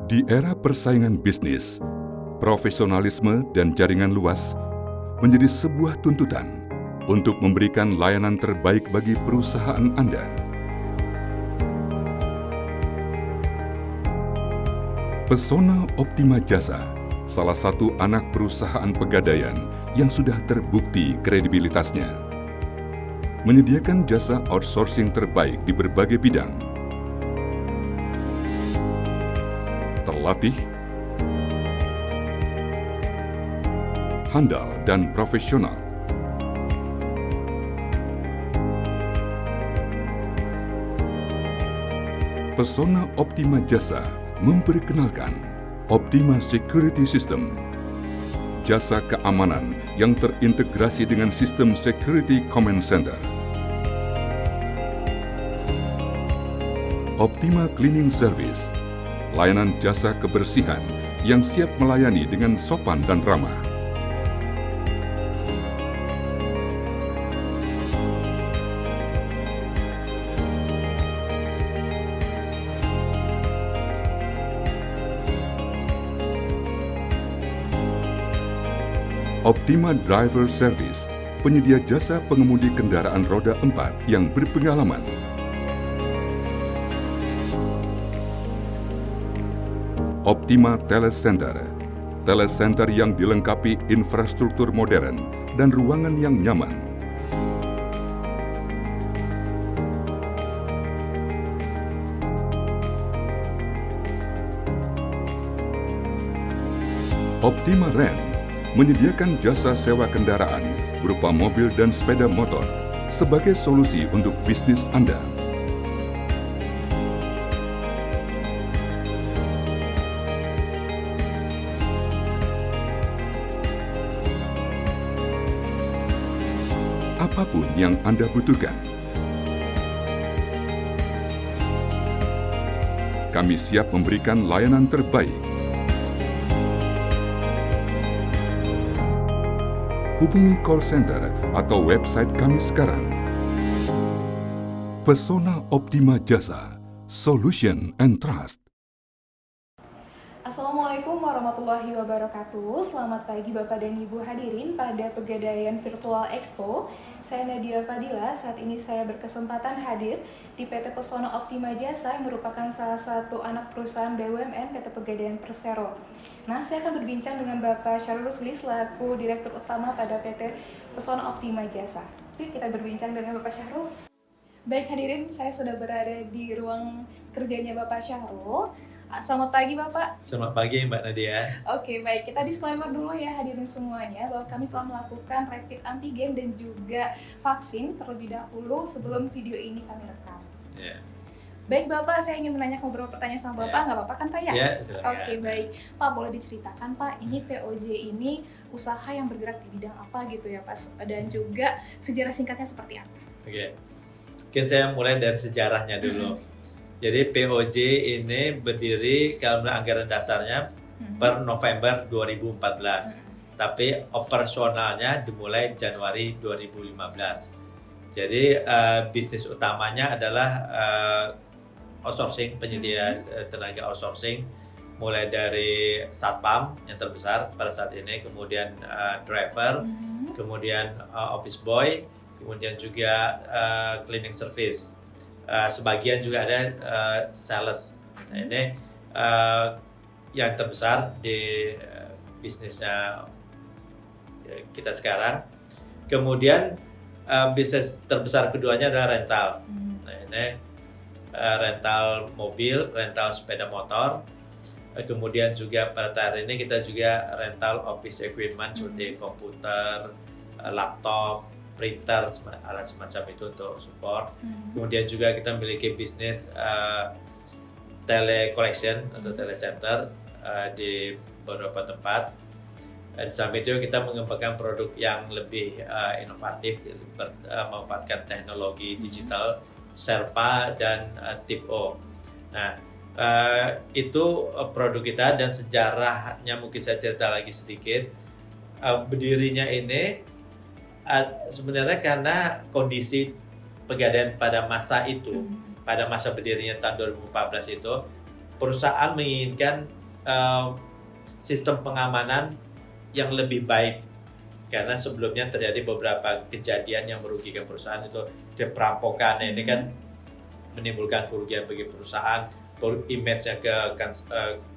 Di era persaingan bisnis, profesionalisme dan jaringan luas menjadi sebuah tuntutan untuk memberikan layanan terbaik bagi perusahaan Anda. Pesona Optima Jasa, salah satu anak perusahaan pegadaian yang sudah terbukti kredibilitasnya, menyediakan jasa outsourcing terbaik di berbagai bidang. Terlatih, handal dan profesional. Pesona Optima Jasa memperkenalkan Optima Security System, jasa keamanan yang terintegrasi dengan sistem Security Command Center. Optima Cleaning Service, layanan jasa kebersihan yang siap melayani dengan sopan dan ramah. Optima Driver Service, penyedia jasa pengemudi kendaraan roda 4 yang berpengalaman. Optima Telecenter, telecenter yang dilengkapi infrastruktur modern dan ruangan yang nyaman. Optima Rent menyediakan jasa sewa kendaraan berupa mobil dan sepeda motor sebagai solusi untuk bisnis Anda. Apapun yang Anda butuhkan, kami siap memberikan layanan terbaik. Hubungi call center atau website kami sekarang. Pesona Optima Jasa, Solution and Trust. Assalamualaikum warahmatullahi wabarakatuh. Selamat pagi Bapak dan Ibu hadirin pada Pegadaian Virtual Expo. Saya Nadia Fadila, saat ini saya berkesempatan hadir di PT Pesona Optima Jasa yang merupakan salah satu anak perusahaan BUMN PT Pegadaian Persero. Nah, saya akan berbincang dengan Bapak Syahrul Rusli selaku Direktur Utama pada PT Pesona Optima Jasa. Yuk kita berbincang dengan Bapak Syahrul. Baik hadirin, saya sudah berada di ruang kerjanya Bapak Syahrul. Selamat pagi Bapak. Selamat pagi Mbak Nadia. Oke, baik. Kita disclaimer dulu ya hadirin semuanya bahwa kami telah melakukan rapid antigen dan juga vaksin terlebih dahulu sebelum video ini kami rekam. Yeah. Baik Bapak, saya ingin menanyakan beberapa pertanyaan sama Bapak, nggak apa-apa kan Pak ya? Ya, silakan. Oke, baik. Pak, boleh diceritakan Pak, ini POJ ini usaha yang bergerak di bidang apa gitu ya Pak? Dan juga sejarah singkatnya seperti apa? Oke. Mungkin saya mulai dari sejarahnya dulu. Jadi POJ ini berdiri kalau anggaran dasarnya per November 2014. Tapi operasionalnya dimulai Januari 2015. Jadi bisnis utamanya adalah outsourcing, penyedia tenaga outsourcing, mulai dari satpam yang terbesar pada saat ini, kemudian driver, kemudian office boy, kemudian juga cleaning service. Sebagian juga ada sales. Nah, ini yang terbesar di bisnisnya kita sekarang. Kemudian bisnis terbesar keduanya adalah rental. Nah, ini rental mobil, rental sepeda motor. Kemudian juga pada hari ini kita juga rental office equipment seperti komputer, laptop, printer, alat semacam itu untuk support. Kemudian juga kita memiliki bisnis tele collection atau telecenter di beberapa tempat. Di samping itu kita mengembangkan produk yang lebih inovatif, memanfaatkan teknologi digital, Sherpa dan Tip-O. Nah, itu produk kita, dan sejarahnya mungkin saya cerita lagi sedikit. Berdirinya ini sebenarnya karena kondisi Pegadaian pada masa itu, pada masa berdirinya tahun 2014 itu, perusahaan menginginkan sistem pengamanan yang lebih baik, karena sebelumnya terjadi beberapa kejadian yang merugikan perusahaan, itu perampokan. Ini kan menimbulkan kerugian bagi perusahaan, image-nya ke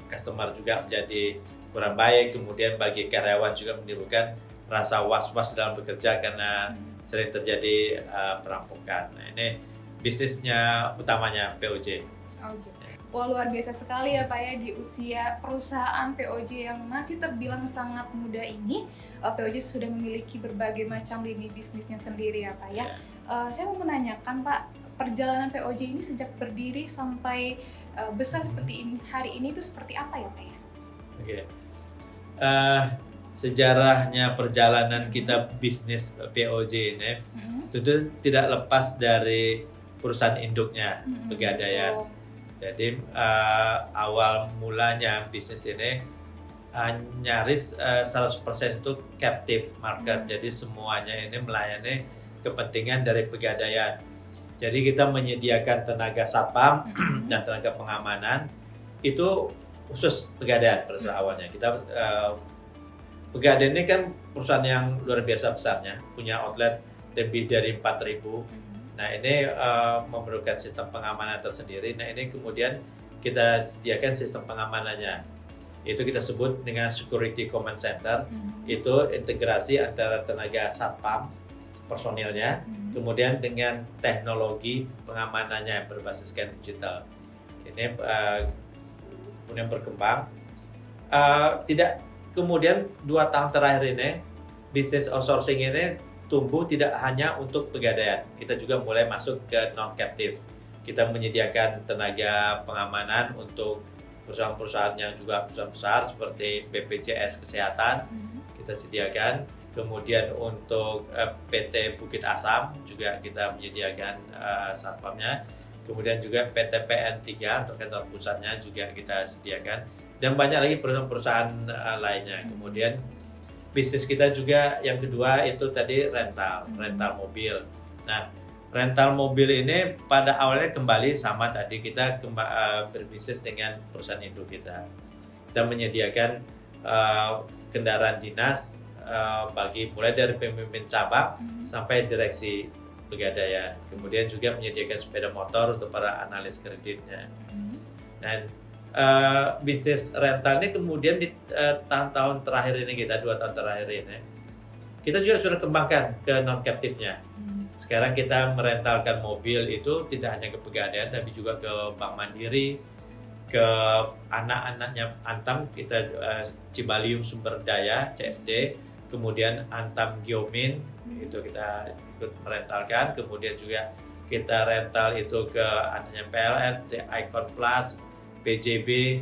customer juga menjadi kurang baik, kemudian bagi karyawan juga menimbulkan rasa was-was dalam bekerja karena sering terjadi perampokan. Nah, ini bisnisnya utamanya POJ. Oh, gitu. Wah, luar biasa sekali ya Pak ya, di usia perusahaan POJ yang masih terbilang sangat muda ini, POJ sudah memiliki berbagai macam lini bisnisnya sendiri ya Pak ya. Saya mau menanyakan Pak, perjalanan POJ ini sejak berdiri sampai besar seperti ini hari ini itu seperti apa ya Pak ya? Oke. Sejarahnya perjalanan kita bisnis POJ ini tentu tidak lepas dari perusahaan induknya, Pegadaian. Jadi awal mulanya bisnis ini nyaris 100% itu captive market. Jadi semuanya ini melayani kepentingan dari Pegadaian. Jadi kita menyediakan tenaga satpam dan tenaga pengamanan itu khusus Pegadaian pada saat awalnya. Kita Pegadaian ini kan perusahaan yang luar biasa besarnya, punya outlet lebih dari 4.000. Nah, ini memerlukan sistem pengamanan tersendiri. Nah, ini kemudian kita sediakan sistem pengamanannya. Itu kita sebut dengan Security Command Center. Itu integrasi antara tenaga satpam, personilnya, kemudian dengan teknologi pengamanannya yang berbasiskan digital. Ini kemudian berkembang. Tidak kemudian 2 tahun terakhir ini, bisnis outsourcing ini tumbuh tidak hanya untuk Pegadaian. Kita juga mulai masuk ke non-captive. Kita menyediakan tenaga pengamanan untuk perusahaan-perusahaan yang juga perusahaan besar seperti BPJS Kesehatan, kita sediakan. Kemudian untuk PT Bukit Asam juga kita menyediakan satpamnya. Kemudian juga PT PN3 untuk kantor pusatnya juga kita sediakan. Dan banyak lagi perusahaan-perusahaan lainnya. Kemudian bisnis kita juga yang kedua itu tadi rental mobil. Nah, rental mobil ini pada awalnya kembali sama tadi, kita berbisnis dengan perusahaan induk kita. Kita menyediakan kendaraan dinas bagi mulai dari pemimpin cabang sampai direksi Pegadaian. Kemudian juga menyediakan sepeda motor untuk para analis kreditnya. Dan bisnis rental ini kemudian di tahun-tahun terakhir ini, kita 2 tahun terakhir ini, kita juga sudah kembangkan ke non-captive-nya. Sekarang kita merentalkan mobil itu tidak hanya ke Pegadaian tapi juga ke Bank Mandiri, ke anak-anaknya Antam, kita Cibalium Sumber Daya CSD, kemudian Antam Geomin itu kita ikut merentalkan, kemudian juga kita rental itu ke anaknya PLN, Icon Plus, PJB,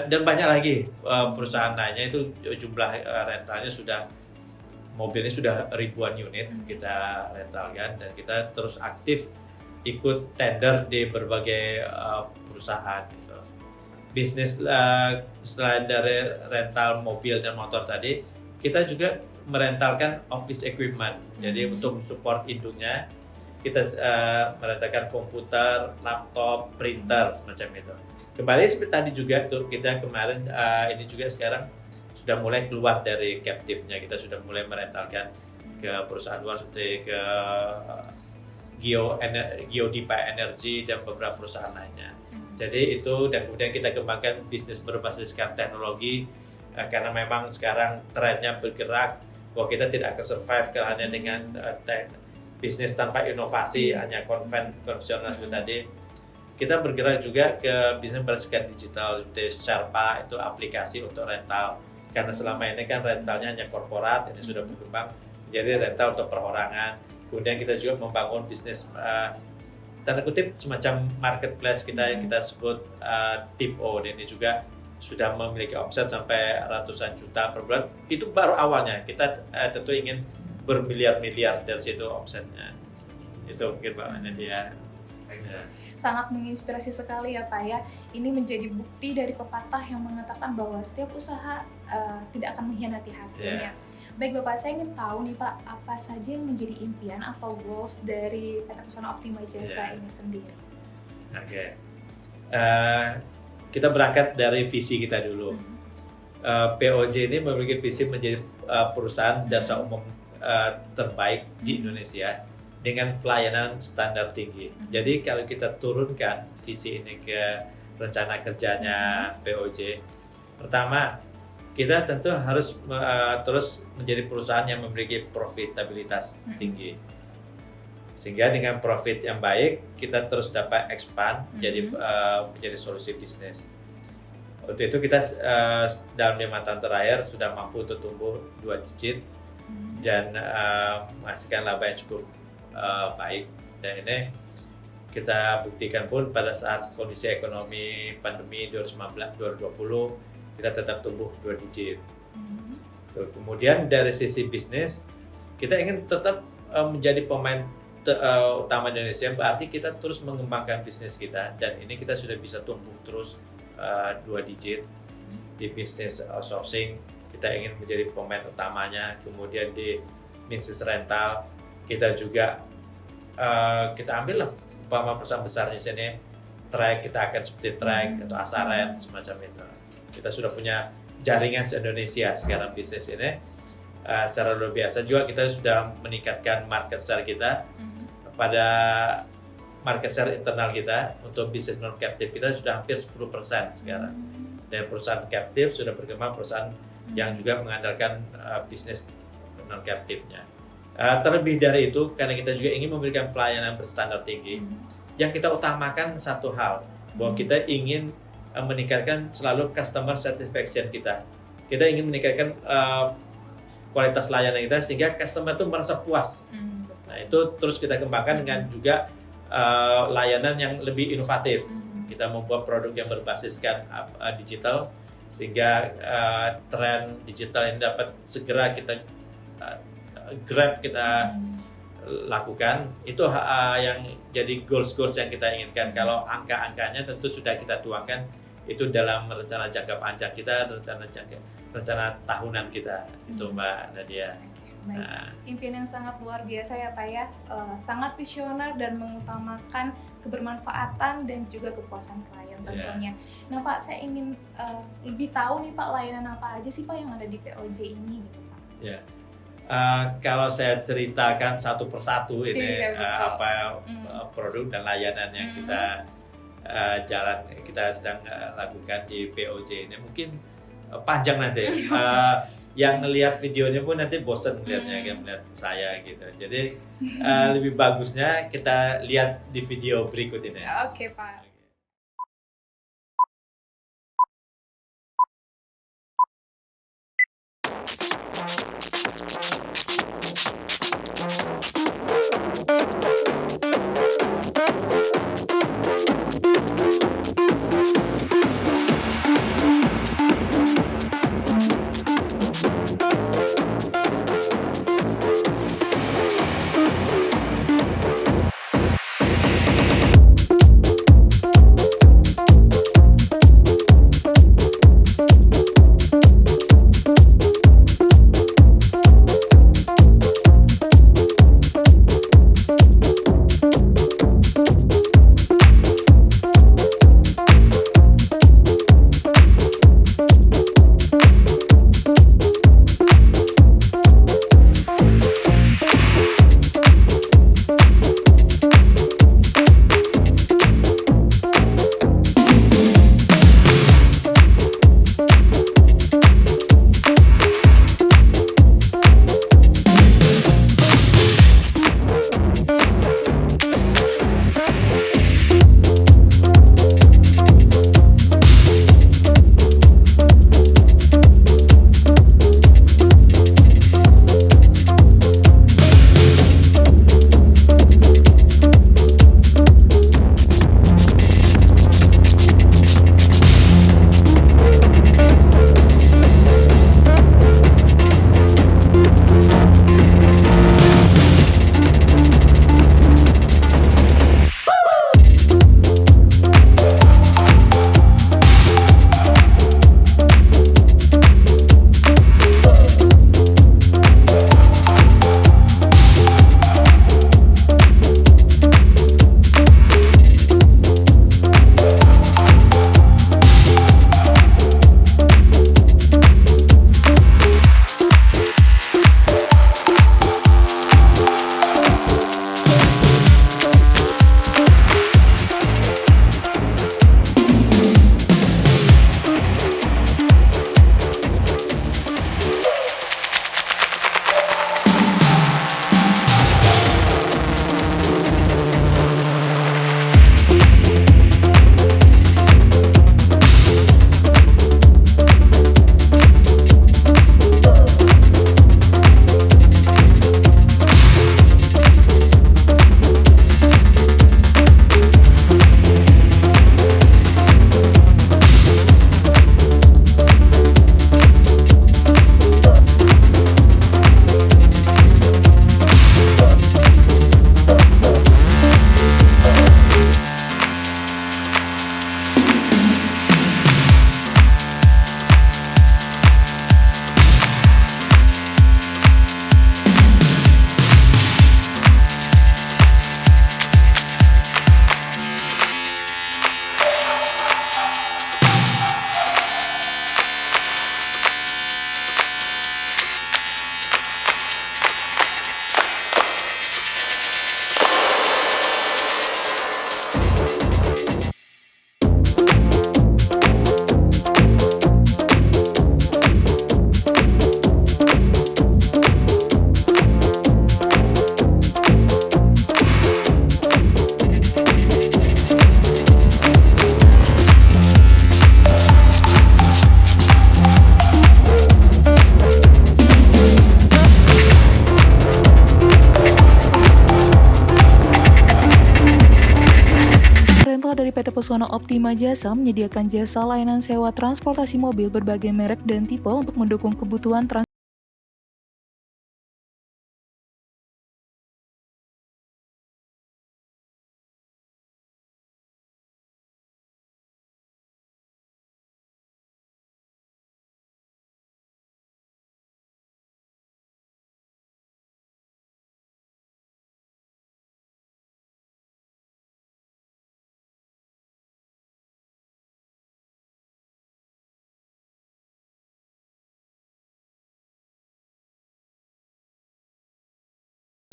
dan banyak lagi perusahaan lainnya. Itu jumlah rentalnya mobilnya sudah ribuan unit kita rentalkan, dan kita terus aktif ikut tender di berbagai perusahaan gitu. Bisnis selain dari rental mobil dan motor tadi, kita juga merentalkan office equipment. Jadi untuk support induknya kita merentalkan komputer, laptop, printer, semacam itu. Kembali seperti tadi juga, kita kemarin ini juga sekarang sudah mulai keluar dari captive-nya. Kita sudah mulai merentalkan ke perusahaan luar seperti ke Geodipa Energy dan beberapa perusahaan lainnya. Jadi itu, dan kemudian kita kembangkan bisnis berbasiskan teknologi, karena memang sekarang trennya bergerak bahwa kita tidak akan survive hanya dengan bisnis tanpa inovasi, hanya konvensional seperti tadi. Kita bergerak juga ke bisnis berdasarkan digital, seperti Sherpa, itu aplikasi untuk rental. Karena selama ini kan rentalnya hanya korporat, ini sudah berkembang menjadi rental untuk perorangan. Kemudian kita juga membangun bisnis tanda kutip semacam marketplace kita yang kita sebut tip O. Ini juga sudah memiliki omset sampai ratusan juta per bulan. Itu baru awalnya. Kita tentu ingin bermiliar-miliar dari situ omsetnya. Itu mungkin Mbak Nadia. Sangat menginspirasi sekali ya Pak ya. Ini menjadi bukti dari pepatah yang mengatakan bahwa setiap usaha tidak akan mengkhianati hasilnya. Baik Bapak, saya ingin tahu nih Pak, apa saja yang menjadi impian atau goals dari PT Pesona Optima Jasa ini sendiri? Oke. kita berangkat dari visi kita dulu. POJ ini memiliki visi menjadi perusahaan jasa umum terbaik di Indonesia dengan pelayanan standar tinggi. Jadi kalau kita turunkan visi ini ke rencana kerjanya POJ, pertama kita tentu harus terus menjadi perusahaan yang memiliki profitabilitas tinggi. Sehingga dengan profit yang baik kita terus dapat expand menjadi solusi bisnis. Waktu itu kita dalam 5 tahun terakhir sudah mampu untuk tumbuh 2 digit dan menghasilkan laba yang cukup baik. Dan ini kita buktikan pun pada saat kondisi ekonomi pandemi 2019-2020 kita tetap tumbuh 2 digit. Kemudian dari sisi bisnis kita ingin tetap menjadi pemain utama Indonesia, berarti kita terus mengembangkan bisnis kita dan ini kita sudah bisa tumbuh terus 2 digit di bisnis outsourcing. Kita ingin menjadi pemain utamanya. Kemudian di bisnis rental kita juga kita ambil lah umpama perusahaan besarnya sini Track, kita akan seperti Track atau Asaren semacam itu. Kita sudah punya jaringan se-Indonesia sekarang bisnis ini secara luar biasa. Juga kita sudah meningkatkan market share kita pada market share internal kita. Untuk bisnis non captive kita sudah hampir 10% sekarang. Dan perusahaan captive sudah berkembang perusahaan yang juga mengandalkan bisnis non captive-nya. Terlebih dari itu, karena kita juga ingin memberikan pelayanan berstandar tinggi, yang kita utamakan satu hal, bahwa kita ingin meningkatkan selalu customer satisfaction kita. Kita ingin meningkatkan kualitas layanan kita sehingga customer itu merasa puas. Nah, itu terus kita kembangkan dengan juga layanan yang lebih inovatif. Kita membuat produk yang berbasiskan digital sehingga tren digital ini dapat segera kita grab, kita lakukan. Itu yang jadi goals yang kita inginkan. Kalau angka-angkanya tentu sudah kita tuangkan itu dalam rencana jangka panjang kita, rencana tahunan kita. Itu Mbak Nadia. Baik. Impian yang sangat luar biasa ya Pak ya, sangat visioner dan mengutamakan kebermanfaatan dan juga kepuasan klien tentunya. Nah Pak, saya ingin lebih tahu nih Pak, layanan apa aja sih Pak yang ada di POJ ini gitu Pak? Ya. Kalau saya ceritakan satu persatu ini produk dan layanan yang kita sedang lakukan di POJ ini mungkin panjang nanti. Yang ngelihat videonya pun nanti bosan melihatnya, melihat saya gitu. Jadi lebih bagusnya kita lihat di video berikut ini. Oke Pak. PT Pesona Optima Jasa menyediakan jasa layanan sewa transportasi mobil berbagai merek dan tipe untuk mendukung kebutuhan transportasi.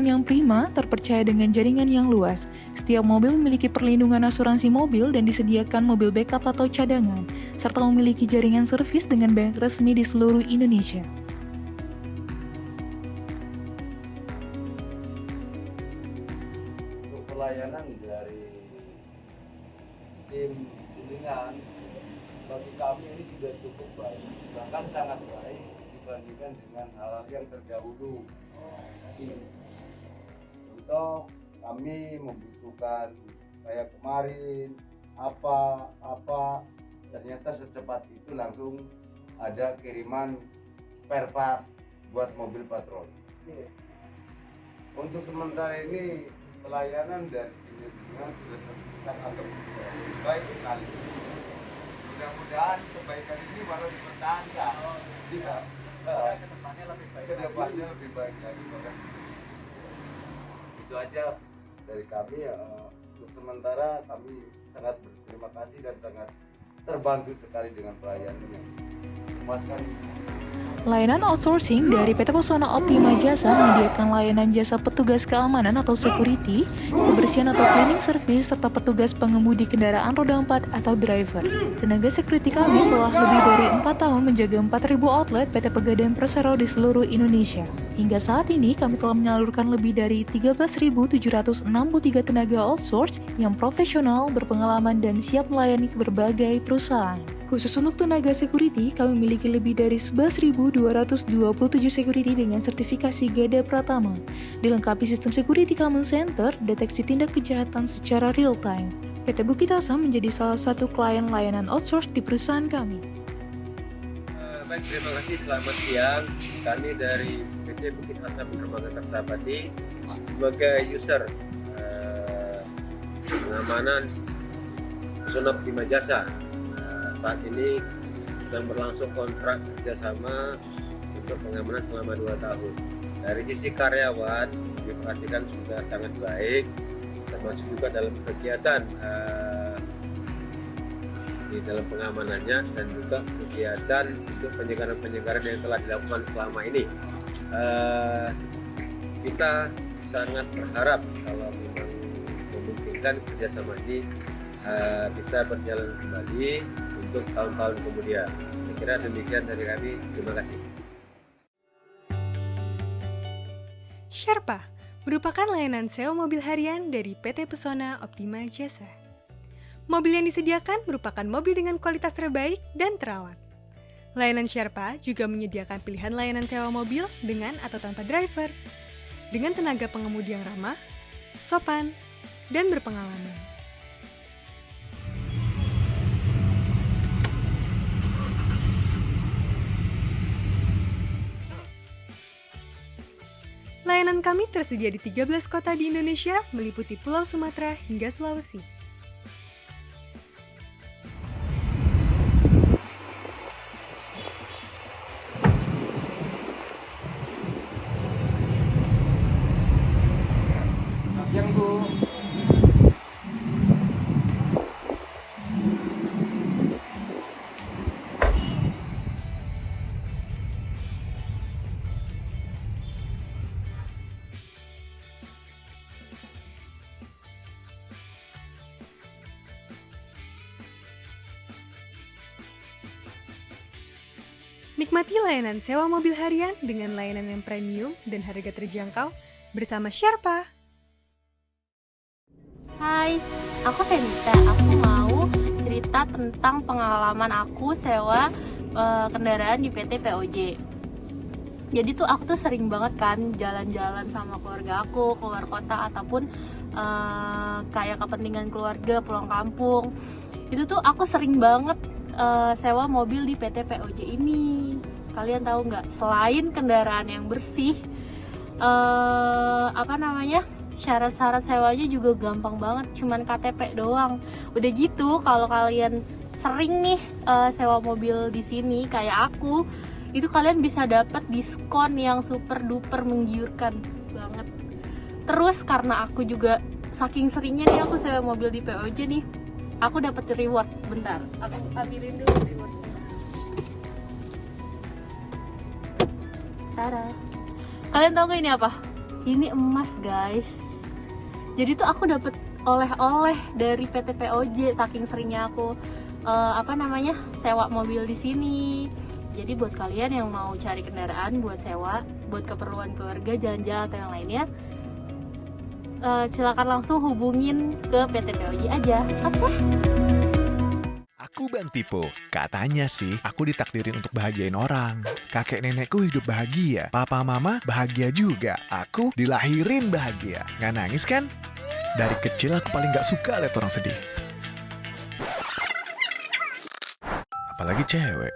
Yang prima, terpercaya dengan jaringan yang luas. Setiap mobil memiliki perlindungan asuransi mobil dan disediakan mobil backup atau cadangan, serta memiliki jaringan servis dengan bank resmi di seluruh Indonesia. Untuk pelayanan dari tim bimbingan bagi kami ini sudah cukup baik, bahkan sangat baik dibandingkan dengan hal yang terdahulu. Contoh, kami membutuhkan kayak kemarin apa ternyata secepat itu langsung ada kiriman spare part buat mobil patroli. Untuk sementara ini pelayanan dari bimbingan sudah sangat baik sekali. Mudah-mudahan kebaikan ini malah dipertahankan. Kedepannya lebih baik lagi. Itu aja dari kami. Untuk sementara kami sangat berterima kasih dan sangat terbantu sekali dengan pelayanan yang memuaskan. Layanan outsourcing dari PT Pesona Optima Jasa menyediakan layanan jasa petugas keamanan atau security, kebersihan atau cleaning service, serta petugas pengemudi kendaraan roda 4 atau driver. Tenaga security kami telah lebih dari 4 tahun menjaga 4.000 outlet PT Pegadaian Persero di seluruh Indonesia. Hingga saat ini kami telah menyalurkan lebih dari 13.763 tenaga outsource yang profesional, berpengalaman, dan siap melayani ke berbagai perusahaan. Khusus untuk tenaga security, kami memiliki lebih dari 11.227 security dengan sertifikasi GADA Pratama, dilengkapi sistem security command center, deteksi tindak kejahatan secara real time. PT Bukit Asam menjadi salah satu klien layanan outsource di perusahaan kami. Baik, terima kasih. Selamat siang. Kami dari PT Bukit Asam Dermaga Kertapati sebagai user pengamanan Pesona Optima Jasa. Saat ini sedang berlangsung kontrak kerjasama untuk pengamanan selama 2 tahun. Dari sisi karyawan diperhatikan sudah sangat baik, termasuk juga dalam kegiatan di dalam pengamanannya dan juga kegiatan untuk penyegaran yang telah dilakukan selama ini. Kita sangat berharap kalau memang memungkinkan kerjasama ini bisa berjalan kembali untuk tahun-tahun kemudian. Saya kira demikian dari kami. Terima kasih. Sherpa merupakan layanan sewa mobil harian dari PT Pesona Optima Jasa. Mobil yang disediakan merupakan mobil dengan kualitas terbaik dan terawat. Layanan Sherpa juga menyediakan pilihan layanan sewa mobil dengan atau tanpa driver, dengan tenaga pengemudi yang ramah, sopan, dan berpengalaman. Layanan kami tersedia di 13 kota di Indonesia, meliputi Pulau Sumatera hingga Sulawesi. Siang Bu. Nikmati layanan sewa mobil harian dengan layanan yang premium dan harga terjangkau bersama Sherpa. Hai, aku Fenita. Aku mau cerita tentang pengalaman aku sewa kendaraan di PT POJ. Jadi tuh aku tuh sering banget kan jalan-jalan sama keluarga aku, keluar kota ataupun kayak kepentingan keluarga, pulang kampung. Itu tuh aku sering banget sewa mobil di PT POJ ini. Kalian tahu nggak? Selain kendaraan yang bersih, syarat-syarat sewanya juga gampang banget, cuman KTP doang. Udah gitu, kalau kalian sering nih sewa mobil di sini kayak aku, itu kalian bisa dapat diskon yang super duper menggiurkan banget. Terus karena aku juga saking seringnya nih aku sewa mobil di POJ nih, aku dapat reward. Bentar, aku ambilin dulu reward. Tara, kalian tahu gak ini apa? Ini emas, guys. Jadi tuh aku dapat oleh-oleh dari PT POJ saking seringnya aku sewa mobil di sini. Jadi buat kalian yang mau cari kendaraan buat sewa, buat keperluan keluarga, jalan-jalan atau yang lainnya, silakan langsung hubungin ke PT POJ aja. Oke? Aku Bang Tipo. Katanya sih, aku ditakdirin untuk bahagiain orang. Kakek nenekku hidup bahagia, papa mama bahagia juga. Aku dilahirin bahagia. Nggak nangis kan? Dari kecil aku paling nggak suka lihat orang sedih. Apalagi cewek.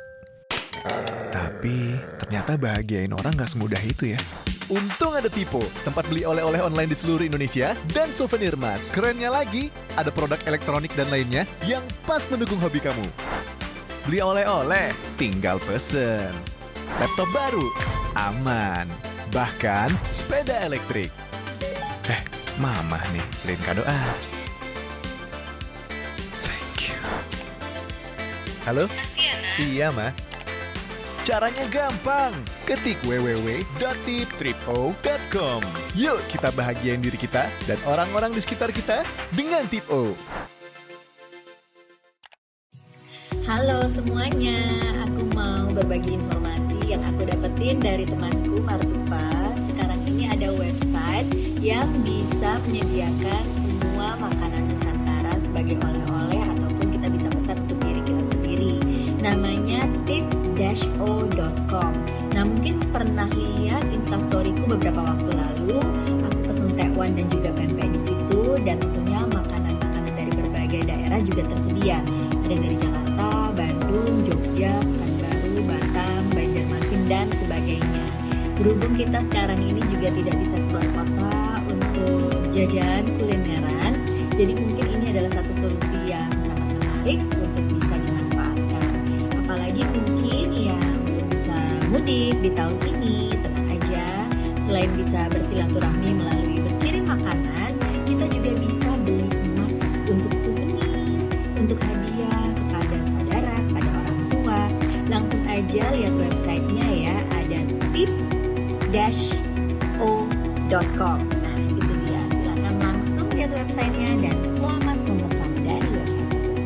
Tapi ternyata bahagiain orang nggak semudah itu ya. Untung ada Tipo, tempat beli oleh-oleh online di seluruh Indonesia dan souvenir emas. Kerennya lagi, ada produk elektronik dan lainnya yang pas mendukung hobi kamu. Beli oleh-oleh, tinggal pesen. Laptop baru, aman. Bahkan sepeda elektrik. Mama nih, beliin kado Thank you. Halo? Iya, Ma. Caranya gampang. Ketik www.tiptripo.com. Yuk kita bahagiain diri kita dan orang-orang di sekitar kita dengan Tipo. Halo semuanya, aku mau berbagi informasi yang aku dapetin dari temanku Martupa. Sekarang ini ada website yang bisa menyediakan semua makanan Nusantara sebagai oleh-oleh ataupun kita bisa pesan untuk diri kita sendiri. Namanya tip-o.com. Nah mungkin pernah lihat instastoryku beberapa waktu lalu, aku pesen tekwan dan juga pempek di situ, dan tentunya makanan-makanan dari berbagai daerah juga tersedia. Ada dari Jakarta, Bandung, Jogja, Pekanbaru, Batam, Banjarmasin dan sebagainya. Berhubung kita sekarang ini juga tidak bisa keluar kota untuk jajan kulineran, jadi mungkin ini adalah satu solusi yang sangat menarik untuk bisa dimanfaatkan. Apalagi mungkin yang belum bisa mudik di tahun ini, tenang aja. Selain bisa bersilaturahmi melalui berkirim makanan, kita juga bisa beli emas untuk souvenir, untuk hadiah kepada saudara, kepada orang tua. Langsung aja lihat websitenya ya, ada tip-o.com. Nah itu dia, silakan langsung lihat websitenya dan selamat memesan dari website tersebut.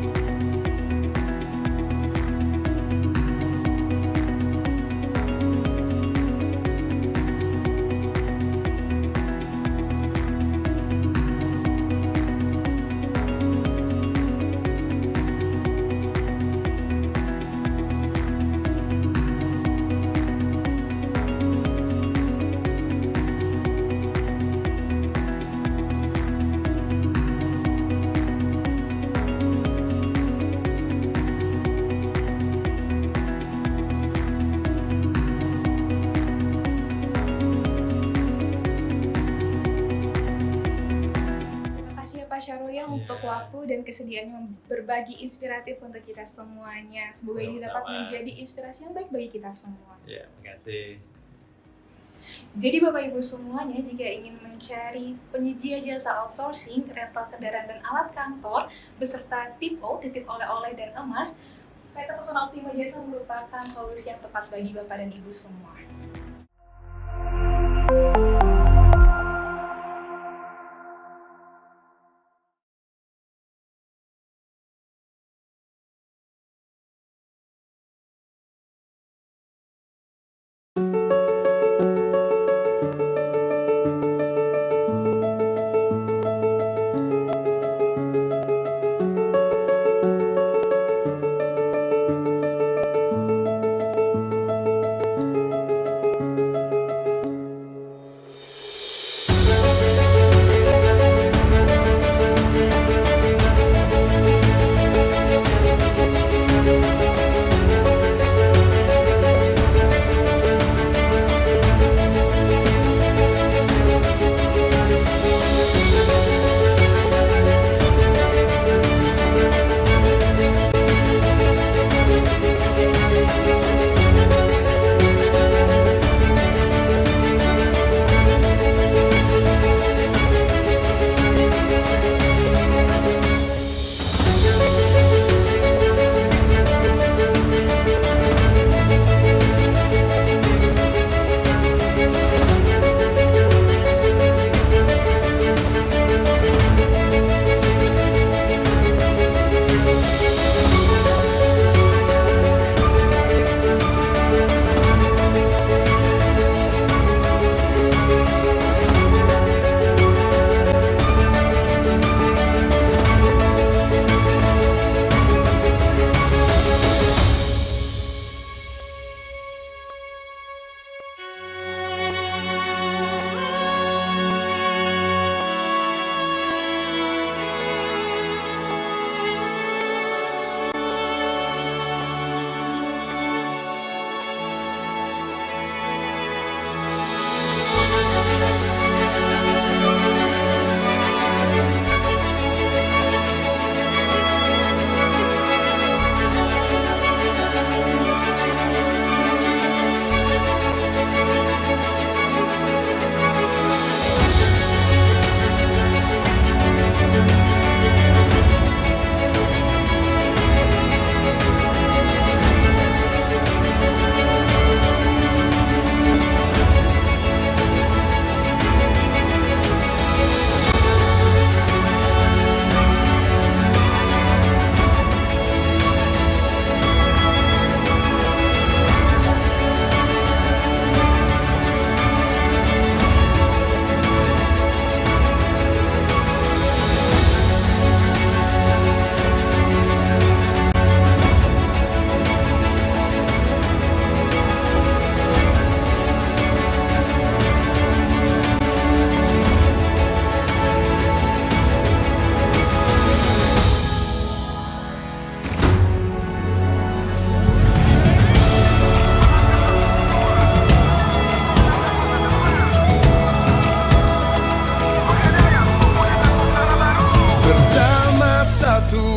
Pak Syarul ya untuk waktu dan kesediaannya berbagi inspiratif untuk kita semuanya. Semoga ini dapat menjadi inspirasi yang baik bagi kita semua. Ya, terima kasih. Jadi Bapak Ibu semuanya, jika ingin mencari penyedia jasa outsourcing, rental kendaraan dan alat kantor, beserta Tipo, titip oleh-oleh dan emas, PT Pesona Optima Jasa merupakan solusi yang tepat bagi Bapak dan Ibu semua.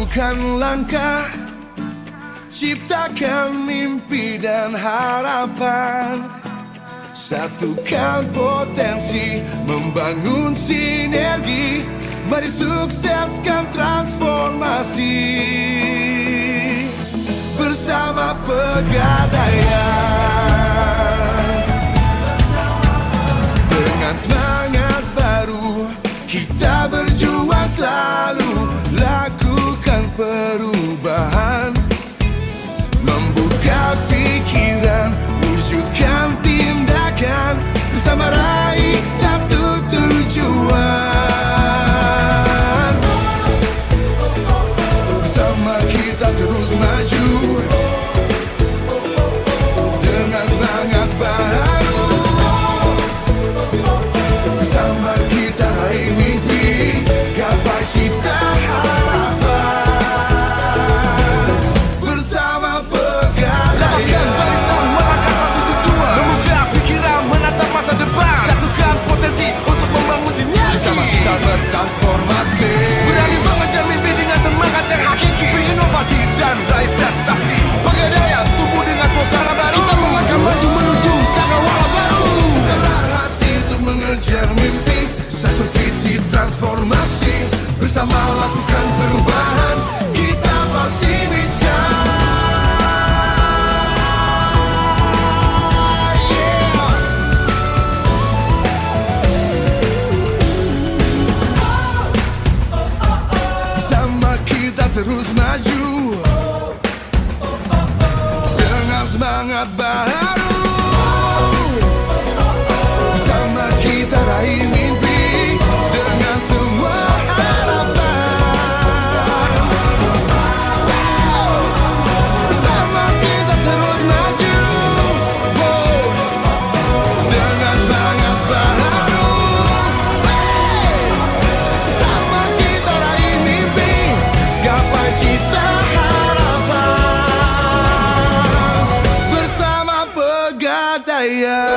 satukan langkah, ciptakan mimpi dan harapan, satukan potensi, membangun sinergi. Mari sukseskan transformasi bersama Pegadaian. Dengan semangat baru kita berjuang selalu, lakukan perubahan, membuka pikiran, wujudkan tindakan, bersama raih satu tujuan. Bersama kita terus maju dengan semangat baru. Bersama kita raih mimpi, gapai cita harapan. Bersama Pegadaian. Barisan melangkah satu tujuan, membuka pikiran, menatap masa depan, satukan potensi untuk membangun sinergi. Bersama kita bertransformasi, berani mengejar mimpi dengan semangat yang hakiki, berinovasi dan raih prestasi. Pegadaian tumbuh dengan suasana baru, kita melangkah maju menuju cakrawala baru. Gerak hati untuk mengejar mimpi, satu visi transformasi, bersama lakukan perubahan, kita pasti bisa. Bersama kita terus maju dengan semangat baru. Bersama kita raih mimpi dengan semua harapan. Bersama kita terus maju dengan semangat baru. Bersama kita raih mimpi, gapai cita harapan. Bersama Pegadaian.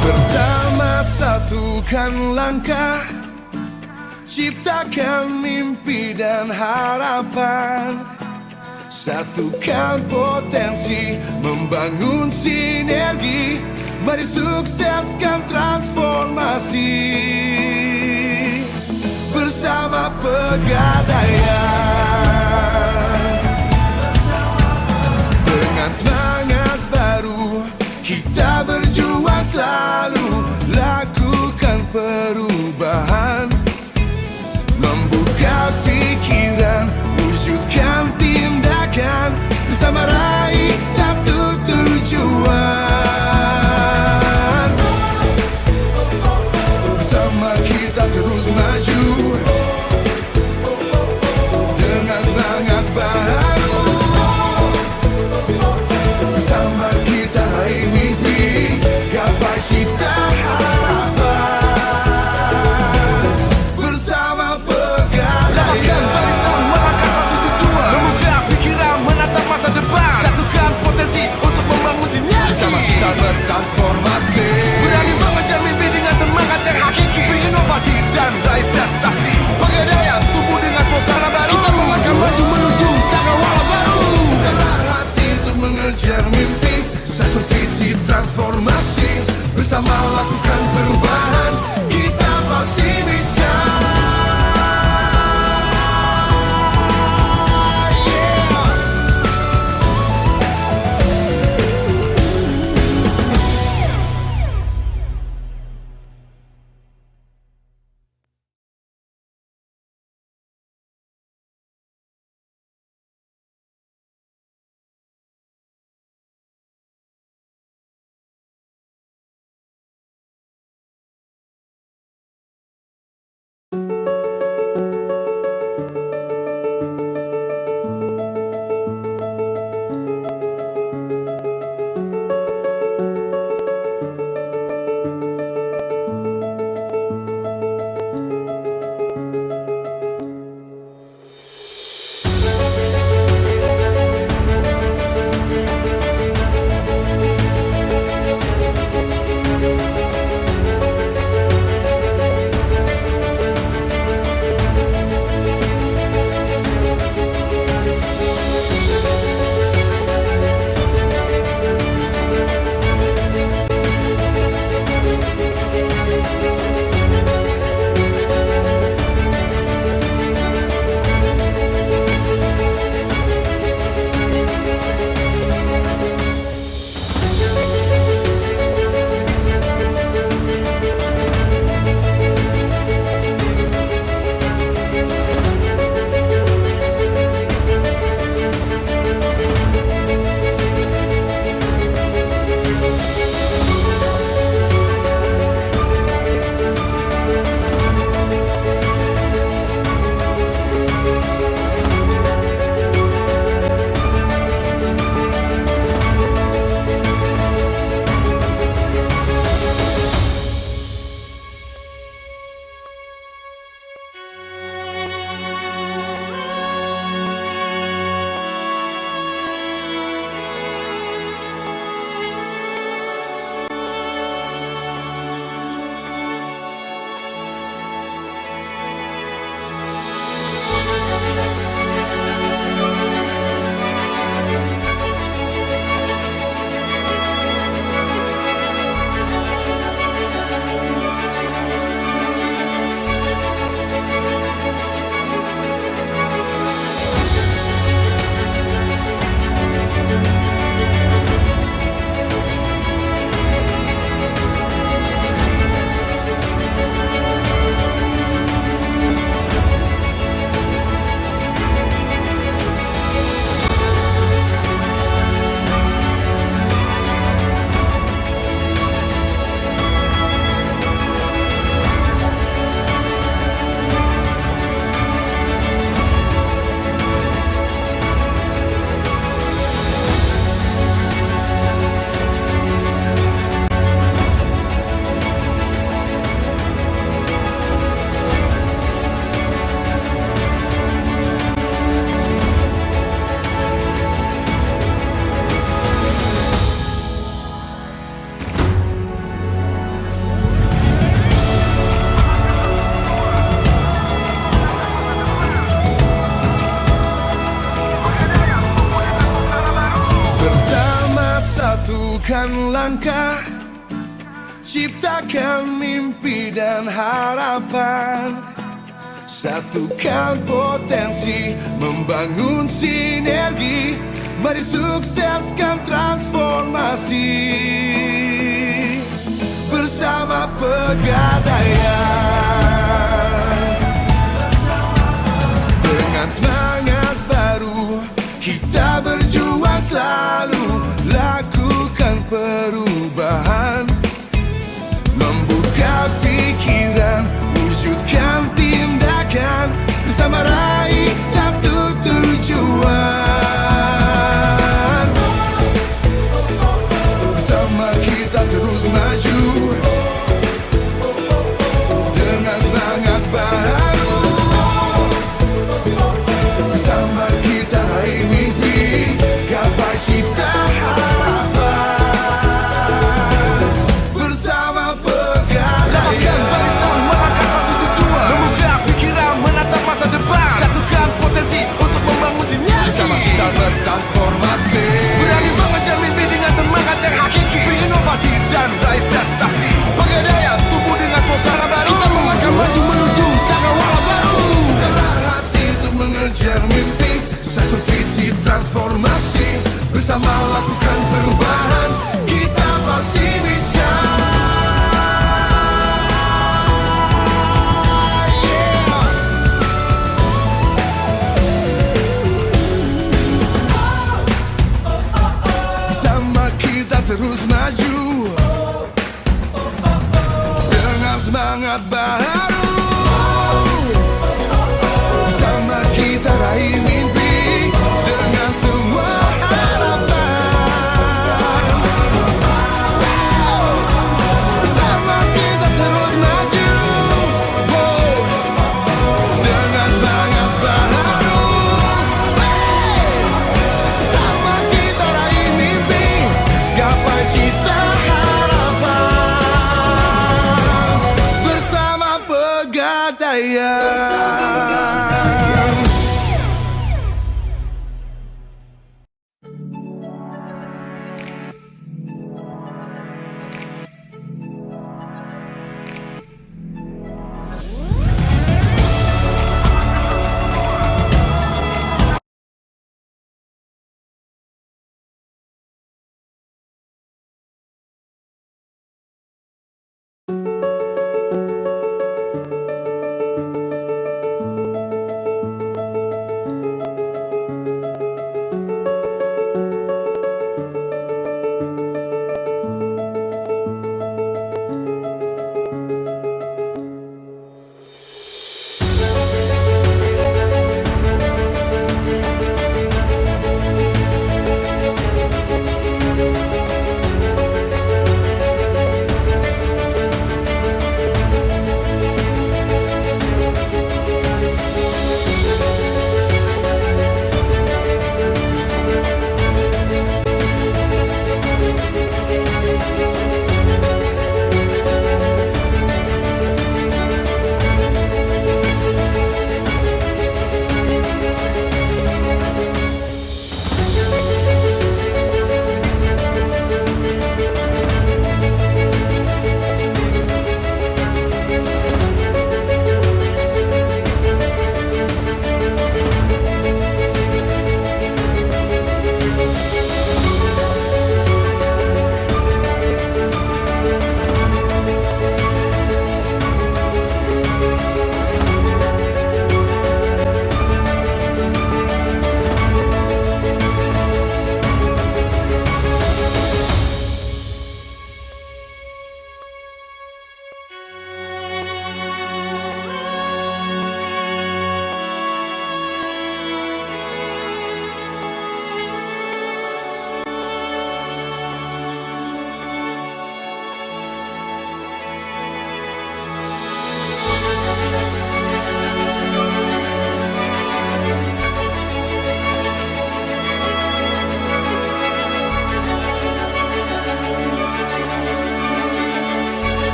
Bersama satukan langkah, ciptakan mimpi dan harapan, satukan potensi, membangun sinergi. Mari sukseskan transformasi bersama Pegadaian. Dengan semangat baru kita berjuang selalu, lakukan perubahan, membuka pikiran, wujudkan tindakan, bersama raih satu tujuan. Bersama kita terus maju dengan semangat baru. Bersama kita raih mimpi, gapai cita harapan. Bersama Pegadaian. Barisan melangkah satu tujuan, membuka pikiran, menatap masa depan, satukan potensi untuk membangun sinergi. Bersama kita bertransformasi, berani mengejar mimpi dengan semangat yang hakiki, berinovasi dan raih prestasi. Pegadaian tumbuh dengan suasana baru, kita melangkah maju menuju cakrawala baru. Gerak hati untuk mengejar mimpi, satu visi transformasi, bersama lakukan perubahan, kita pasti bisa. Satukan langkah, ciptakan mimpi dan harapan. Satukan potensi, membangun sinergi. Mari sukseskan transformasi bersama Pegadaian. Dengan semangat baru kita berjuang selalu, lakukan perubahan, membuka pikiran, wujudkan tindakan, bersama raih satu tujuan. Bersama kita terus maju dengan semangat baru. Bersama kita raih mimpi, gapai cita harapan. Bersama Pegadaian. Membuka pikiran, menatap masa depan. Satukan potensi untuk membangun sinergi. Bersama kita bertransformasi, berani mengejar mimpi dengan semangat yang hakiki. Berinovasi dan raih prestasi. Pegadaian tumbuh dengan suasana baru. Kita melangkah maju menuju cakrawala baru. Dengan hati untuk mengejar mimpi, satu visi transformasi. Bersama lakukan perubahan, kita pasti bisa. Terus maju dengan semangat baru. Bersama kita raih mimpi dengan semua harapan. Bersama kita terus maju dengan semangat baru. Bersama kita raih mimpi, gapai cita harapan. Bersama Pegadaian.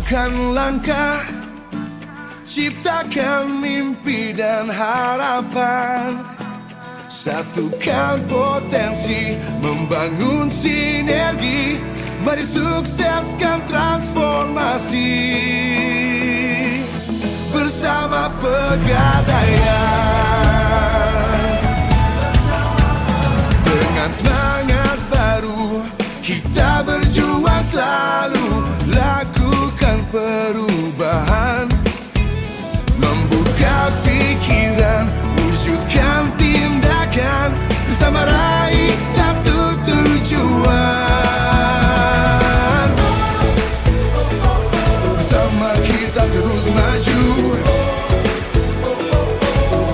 satukan langkah, ciptakan mimpi dan harapan. Satukan potensi, membangun sinergi. Mari sukseskan transformasi bersama Pegadaian. Dengan semangat baru, kita berjuang selalu, lakukan perubahan, membuka pikiran, wujudkan tindakan, bersama raih satu tujuan. Bersama kita terus maju,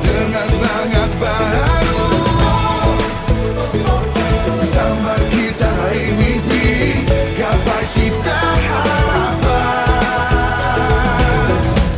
dengan semangat baru, bersama kita raih mimpi, gapai cita harapan.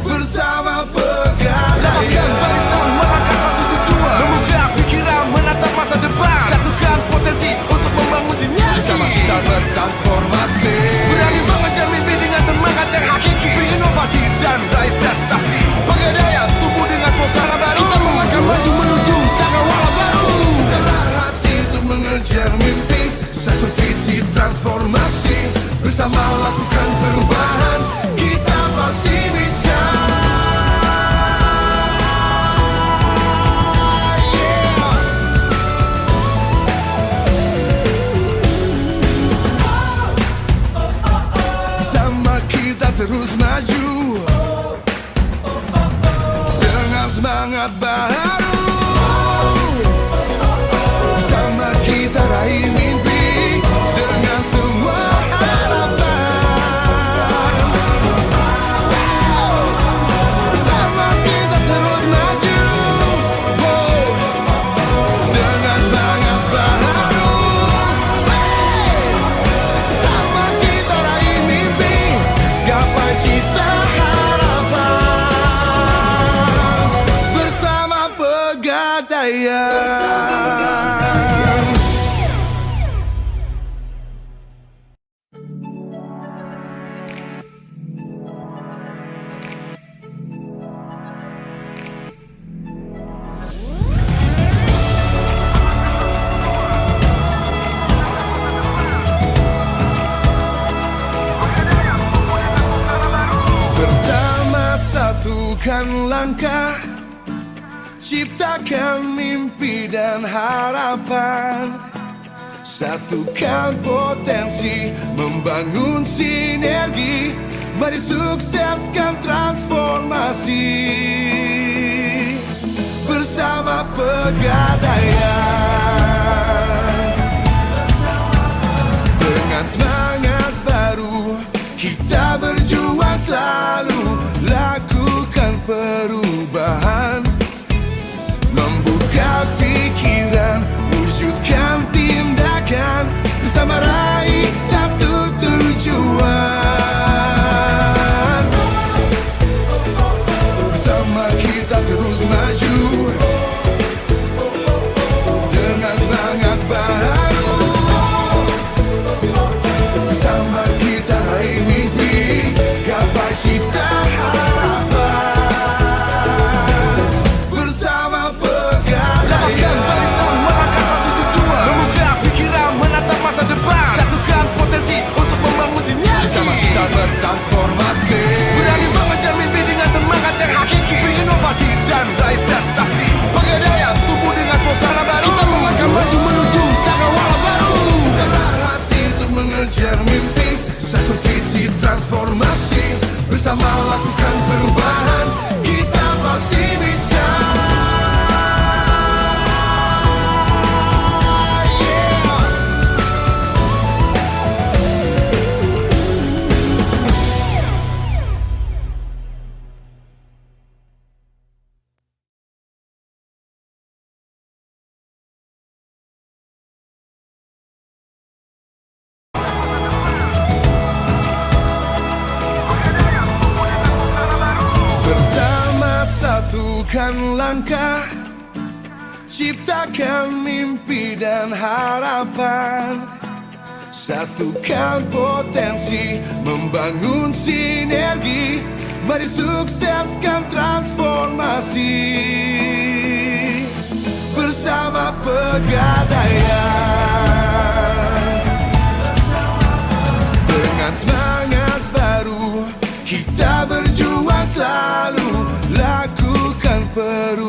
Bersama Pegadaian, barisan melangkah satu tujuan, membuka pikiran, menatap masa depan, satukan potensi untuk membangun sinergi. Bersama kita bertransformasi, berani mengejar mimpi dengan semangat yang hakiki, berinovasi dan raih prestasi. Pegadaian tumbuh dengan suasana baru, kita melangkah maju menuju cakrawala baru. Dengan hati untuk mengejar mimpi, satu visi transformasi, bersama lakukan perubahan, kita pasti bisa. Bersama kita terus maju, dengan semangat baru, bersama kita raih mimpi, dengan semua harapan. Bersama kita terus maju, dengan semangat baru, bersama kita raih mimpi, gapai cita harapan. Bersama Pegadaian. Bersama satukan langkah, ciptakan mimpi dan harapan. Satukan potensi, membangun sinergi. Mari sukseskan transformasi bersama Pegadaian. Dengan semangat baru, kita berjuang selalu, lakukan perubahan, membuka pikiran, wujudkan tindakan, bersama raih satu tujuan. Bersama kita terus maju, dengan semangat baru, bersama kita raih mimpi, gapai cita harapan. Bersama Pegadaian, barisan melangkah satu tujuan, membuka pikiran, menatap masa depan, satukan potensi untuk membangun sinergi. Bersama kita bertransformasi, berani mengejar mimpi dengan semangat yang hakiki, berinovasi dan raih prestasi. Pegadaian tumbuh dengan suasana baru, kita melangkah maju menuju cakrawala baru. Dengan hati untuk mengejar mimpi, satu visi transformasi, bersama lakukan perubahan, kita pasti bisa. Satukan langkah, ciptakan mimpi dan harapan. Satukan potensi, membangun sinergi. Mari sukseskan transformasi bersama Pegadaian. Dengan semangat baru kita berjuang selalu, lakukan perubahan.